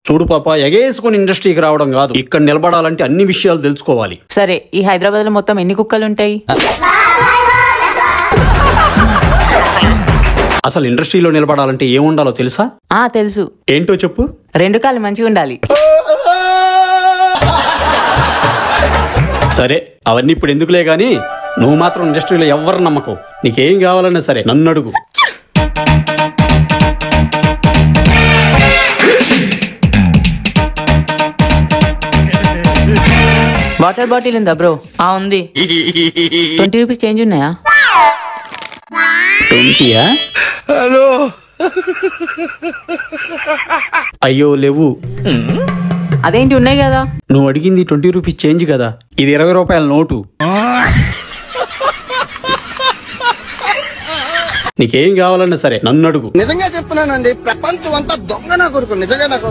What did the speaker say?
చూడు పాప, ఎగేసుకుని ఇండస్ట్రీకి రావడం కాదు, ఇక్కడ నిలబడాలంటే అన్ని విషయాలు తెలుసుకోవాలి. సరే, ఈ హైదరాబాద్ లో మొత్తం ఎన్ని కుక్కలు ఉంటాయి? అసలు ఇండస్ట్రీలో నిలబడాలంటే ఏముండాలో తెలుసా? తెలుసు. ఏంటో చెప్పు. 2 కాళ్ళు మంచిగా ఉండాలి. సరే, అవన్నీ ఇప్పుడు ఎందుకులే గాని, నువ్వు మాత్రం ఇండస్ట్రీలో ఎవరు నమ్మకం. నీకేం కావాలన్నా సరే నన్ను అడుగు. వాటర్ బాటిల్ ఉందా బ్రో? ఉంది. 20 రూపీస్ చేంజ్ ఉన్నాయా? 20యా? హలో. అయ్యో లేవు. అదేంటి, ఉన్నాయి కదా. నువ్వు అడిగింది 20 రూపీస్ చేంజ్ కదా, ఇది 20 రూపాయల నోటు. నీకేం కావాలన్నా సరే నన్ను అడుగు. నిజంగా చెప్తున్నానండి, ప్రపంచం అంతా దొంగ నా కొడుకు. నిజంగా నాకు